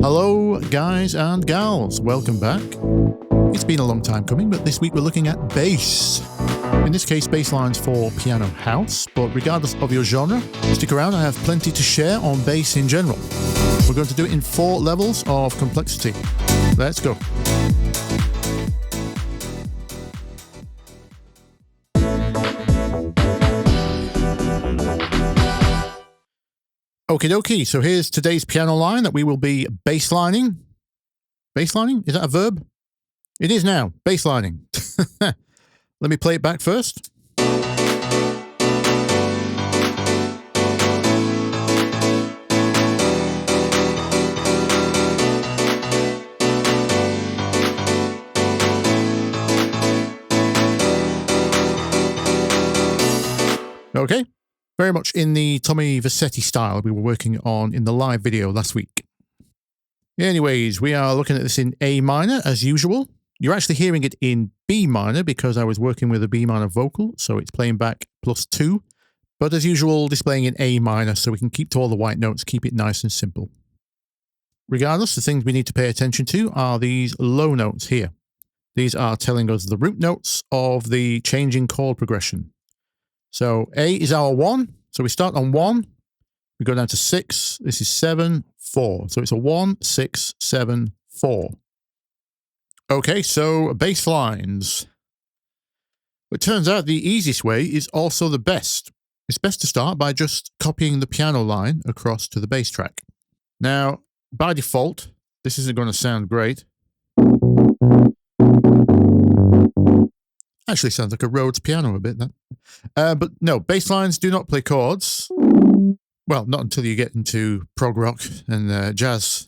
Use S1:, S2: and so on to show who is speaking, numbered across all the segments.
S1: Hello guys and gals, welcome back. It's been a long time coming, but this week we're looking at bass. In this case, bass lines for piano house, but regardless of your genre, stick around, I have plenty to share on bass in general. We're going to do it in 4 levels of complexity. Let's go. Okie dokie, so here's today's piano line that we will be basslining. Basslining? Is that a verb? It is now, basslining. Let me play it back first. Okay. Very much in the Tommy Vercetti style we were working on in the live video last week. Anyways, we are looking at this in A minor as usual. You're actually hearing it in B minor because I was working with a B minor vocal, so it's playing back +2. But as usual, displaying in A minor so we can keep to all the white notes, keep it nice and simple. Regardless, the things we need to pay attention to are these low notes here. These are telling us the root notes of the changing chord progression. So A is our 1. So we start on 1. We go down to 6. This is 7, 4. So it's a 1, 6, 7, 4. Okay, so bass lines. It turns out the easiest way is also the best. It's best to start by just copying the piano line across to the bass track. Now, by default, this isn't going to sound great. Actually sounds like a Rhodes piano a bit, that. But no, bass lines do not play chords. Well, not until you get into prog rock and jazz.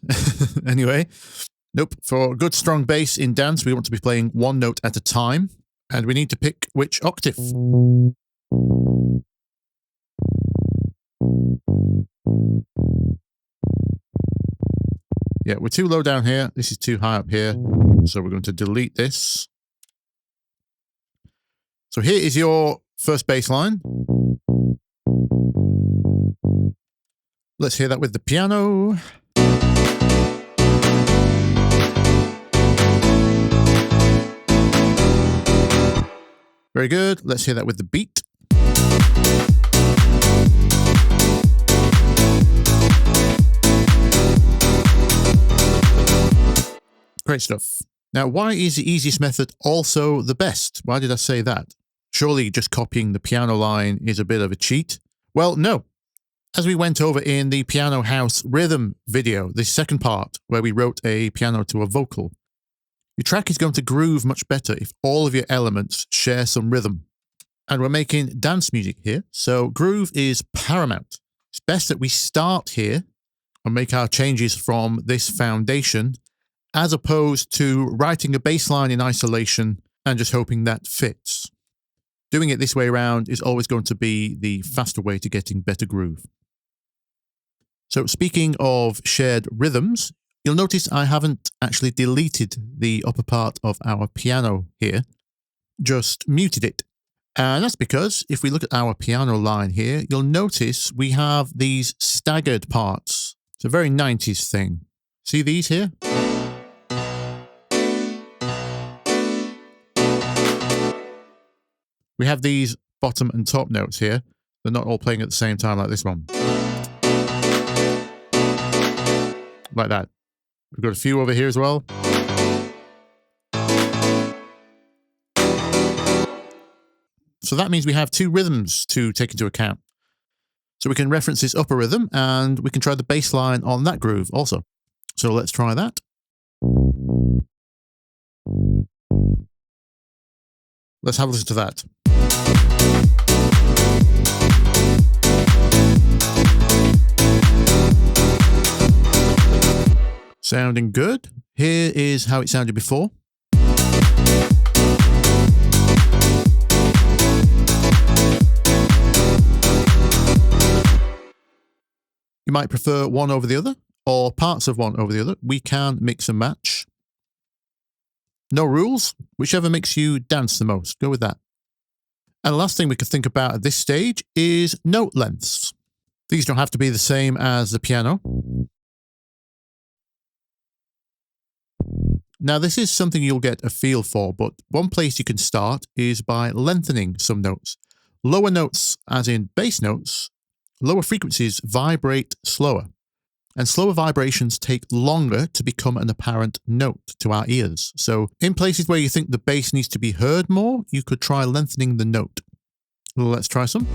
S1: Anyway, nope. For good strong bass in dance, we want to be playing one note at a time. And we need to pick which octave. Yeah, we're too low down here. This is too high up here. So we're going to delete this. So here is your first bass line. Let's hear that with the piano. Very good. Let's hear that with the beat. Great stuff. Now, why is the easiest method also the best? Why did I say that? Surely just copying the piano line is a bit of a cheat. Well, no. As we went over in the piano house rhythm video, the second part where we wrote a piano to a vocal, your track is going to groove much better if all of your elements share some rhythm. And we're making dance music here, so groove is paramount. It's best that we start here and make our changes from this foundation as opposed to writing a bass line in isolation and just hoping that fits. Doing it this way around is always going to be the faster way to getting better groove. So speaking of shared rhythms, you'll notice I haven't actually deleted the upper part of our piano here, just muted it. And that's because if we look at our piano line here, you'll notice we have these staggered parts. It's a very 90s thing. See these here? We have these bottom and top notes here. They're not all playing at the same time like this one. Like that. We've got a few over here as well. So that means we have 2 rhythms to take into account. So we can reference this upper rhythm and we can try the bass line on that groove also. So let's try that. Let's have a listen to that. Sounding good. Here is how it sounded before. You might prefer one over the other, or parts of one over the other. We can mix and match. No rules. Whichever makes you dance the most. Go with that. And the last thing we could think about at this stage is note lengths. These don't have to be the same as the piano. Now, this is something you'll get a feel for, but one place you can start is by lengthening some notes. Lower notes, as in bass notes, lower frequencies vibrate slower, and slower vibrations take longer to become an apparent note to our ears. So in places where you think the bass needs to be heard more, you could try lengthening the note. Let's try some.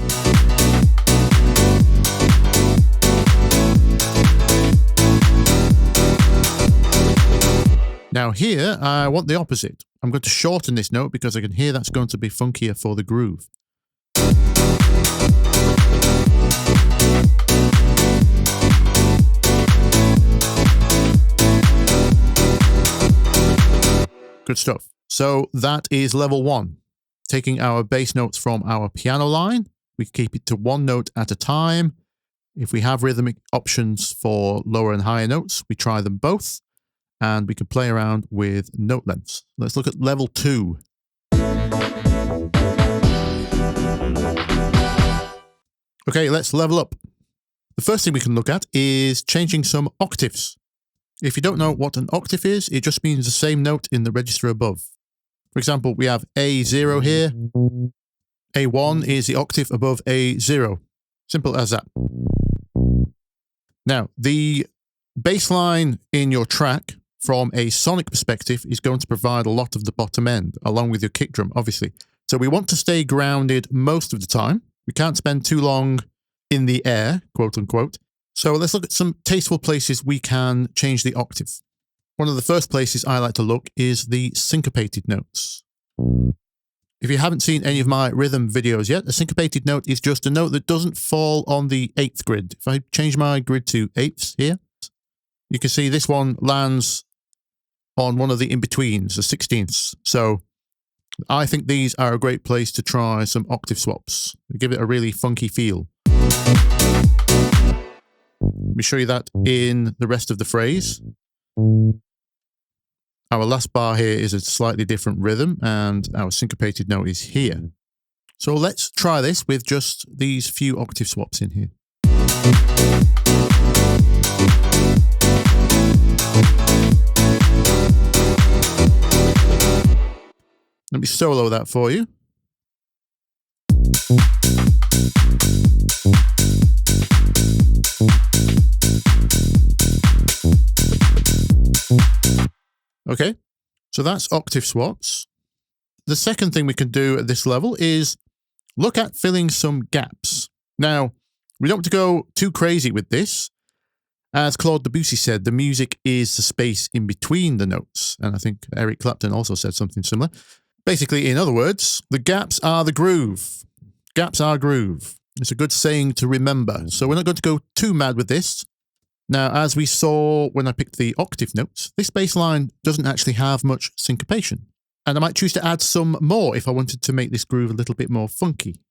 S1: Now here, I want the opposite. I'm going to shorten this note because I can hear that's going to be funkier for the groove. Good stuff. So that is level 1. Taking our bass notes from our piano line, we keep it to one note at a time. If we have rhythmic options for lower and higher notes, we try them both. And we can play around with note lengths. Let's look at level 2. Okay, let's level up. The first thing we can look at is changing some octaves. If you don't know what an octave is, it just means the same note in the register above. For example, we have A0 here. A1 is the octave above A0. Simple as that. Now, the bass line in your track from a sonic perspective is going to provide a lot of the bottom end, along with your kick drum, obviously. So we want to stay grounded most of the time. We can't spend too long in the air, quote unquote. So let's look at some tasteful places we can change the octave. One of the first places I like to look is the syncopated notes. If you haven't seen any of my rhythm videos yet, a syncopated note is just a note that doesn't fall on the 8th grid. If I change my grid to 8ths here, you can see this one lands on one of the in-betweens, the 16ths. So I think these are a great place to try some octave swaps. They give it a really funky feel. Let me show you that in the rest of the phrase. Our last bar here is a slightly different rhythm, and our syncopated note is here. So let's try this with just these few octave swaps in here. Let me solo that for you. Okay, so that's octave swaps. The second thing we can do at this level is look at filling some gaps. Now, we don't want to go too crazy with this. As Claude Debussy said, the music is the space in between the notes. And I think Eric Clapton also said something similar. Basically, in other words, the gaps are the groove. Gaps are groove. It's a good saying to remember. So we're not going to go too mad with this. Now, as we saw when I picked the octave notes, this bass line doesn't actually have much syncopation. And I might choose to add some more if I wanted to make this groove a little bit more funky.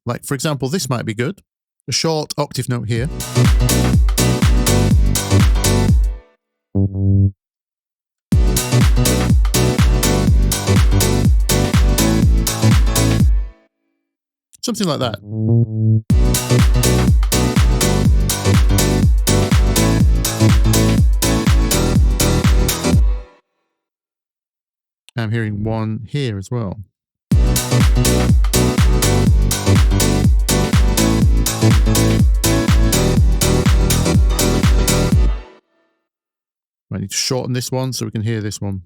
S1: Like, for example, this might be good. A short octave note here. Something like that. I'm hearing one here as well. Might need to shorten this one so we can hear this one.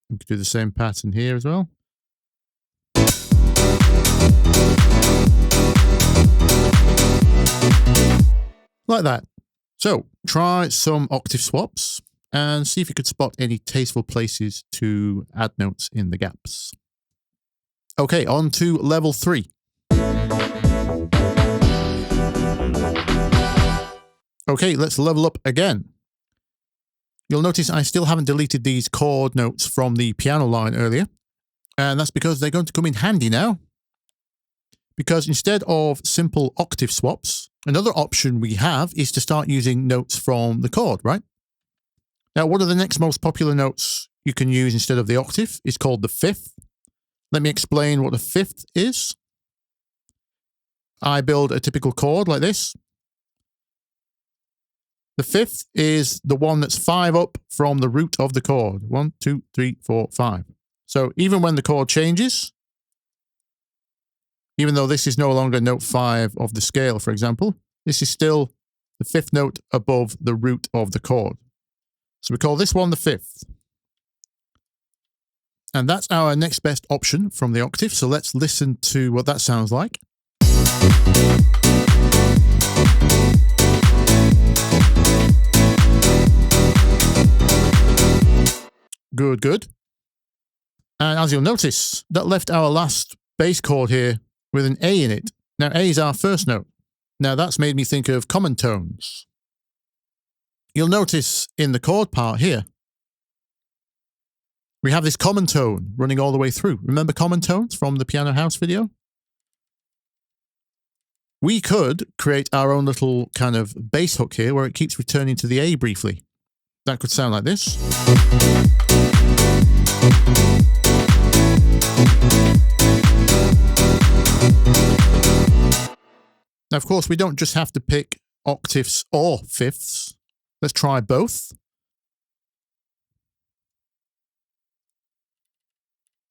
S1: We could do the same pattern here as well. Like that. So try some octave swaps and see if you could spot any tasteful places to add notes in the gaps. Okay, on to level 3. Okay, let's level up again. You'll notice I still haven't deleted these chord notes from the piano line earlier, and that's because they're going to come in handy now. Because instead of simple octave swaps, another option we have is to start using notes from the chord, right? Now, one of the next most popular notes you can use instead of the octave is called the fifth. Let me explain what a fifth is. I build a typical chord like this. The fifth is the one that's 5 up from the root of the chord. 1, 2, 3, 4, 5. So even when the chord changes, even though this is no longer note 5 of the scale, for example, this is still the 5th note above the root of the chord. So we call this one the 5th. And that's our next best option from the octave. So let's listen to what that sounds like. Good, good. And as you'll notice, that left our last bass chord here with an A in it. Now, A is our first note. Now, that's made me think of common tones. You'll notice in the chord part here, we have this common tone running all the way through. Remember common tones from the Piano House video? We could create our own little kind of bass hook here where it keeps returning to the A briefly. That could sound like this. Now, of course, we don't just have to pick octaves or fifths. Let's try both.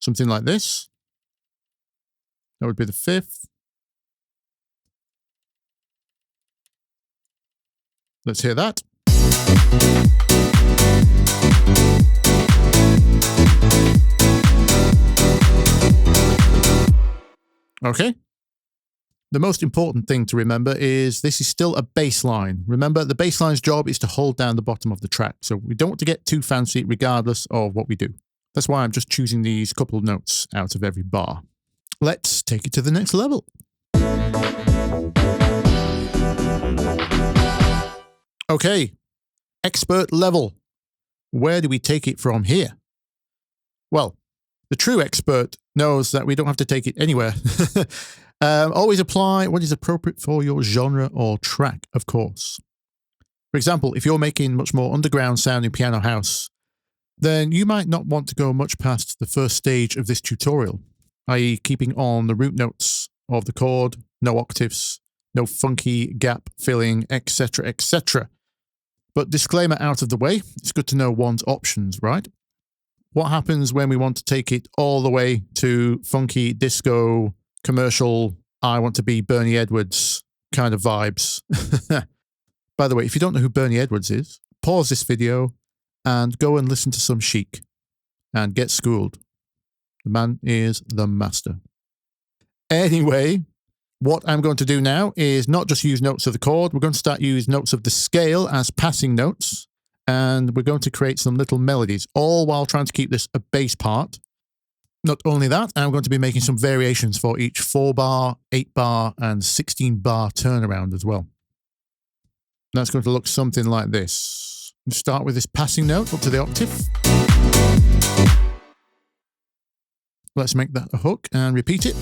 S1: Something like this. That would be the 5th. Let's hear that. Okay. The most important thing to remember is this is still a bass line. Remember, the bass line's job is to hold down the bottom of the track. So we don't want to get too fancy regardless of what we do. That's why I'm just choosing these couple of notes out of every bar. Let's take it to the next level. Okay, expert level. Where do we take it from here? Well, the true expert knows that we don't have to take it anywhere. Always apply what is appropriate for your genre or track, of course. For example, if you're making much more underground sounding piano house, then you might not want to go much past the first stage of this tutorial, i.e. keeping on the root notes of the chord, no octaves, no funky gap filling, etc., etc. But disclaimer out of the way, it's good to know one's options, right? What happens when we want to take it all the way to funky, disco, commercial, I want to be Bernie Edwards kind of vibes? By the way, if you don't know who Bernie Edwards is, pause this video and go and listen to some Chic and get schooled. The man is the master. Anyway, what I'm going to do now is not just use notes of the chord, we're going to start use notes of the scale as passing notes, and we're going to create some little melodies, all while trying to keep this a bass part. Not only that, I'm going to be making some variations for each 4-bar, 8-bar, and 16-bar turnaround as well. That's going to look something like this. Let's start with this passing note up to the octave. Let's make that a hook and repeat it.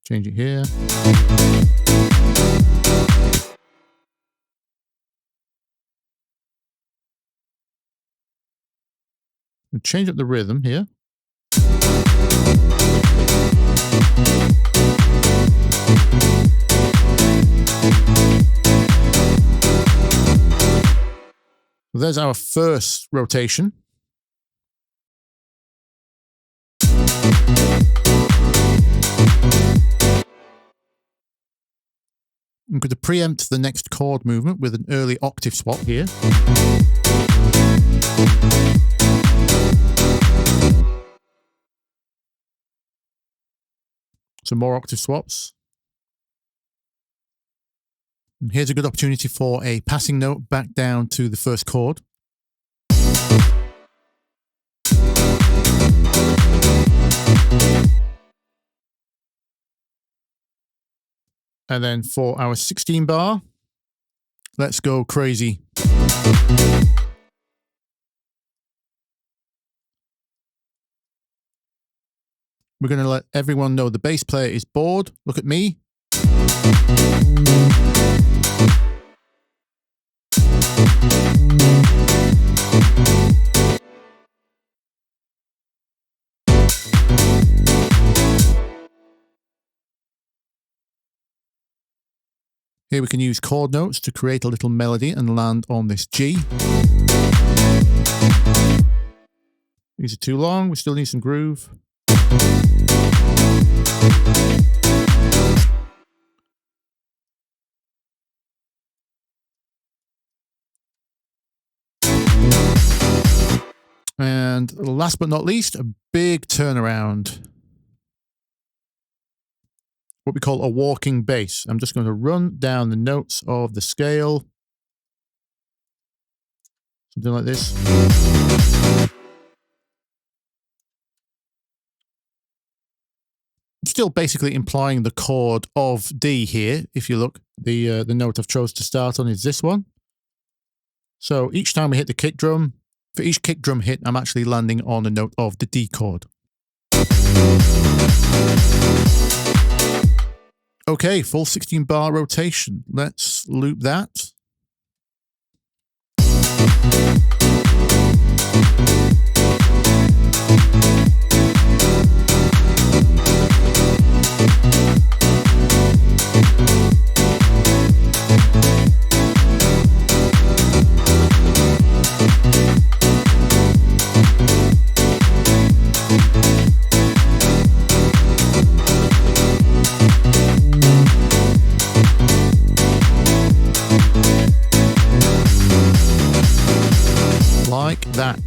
S1: Change it here. And change up the rhythm here. There's our first rotation. I'm going to preempt the next chord movement with an early octave swap here. Some more octave swaps. And here's a good opportunity for a passing note back down to the first chord. And then for our 16 bar, let's go crazy. We're going to let everyone know the bass player is bored. Look at me. Here we can use chord notes to create a little melody and land on this G. These are too long, we still need some groove. And last but not least, a big turnaround. What we call a walking bass. I'm just going to run down the notes of the scale. Something like this. I'm still basically implying the chord of D here. If you look, the note I've chose to start on is this one. So each time we hit the kick drum, for each kick drum hit, I'm actually landing on a note of the D chord. Okay, full 16 bar rotation. Let's loop that. Like that.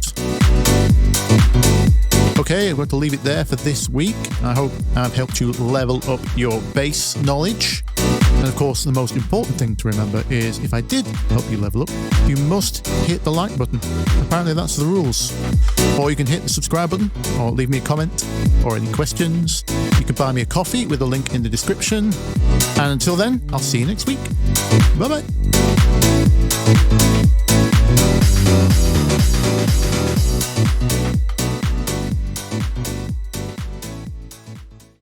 S1: Okay, I'm going to leave it there for this week. I hope I've helped you level up your bass knowledge. And of course, the most important thing to remember is if I did help you level up, you must hit the like button. Apparently that's the rules. Or you can hit the subscribe button, or leave me a comment, or any questions. You can buy me a coffee with a link in the description. And until then, I'll see you next week. Bye-bye.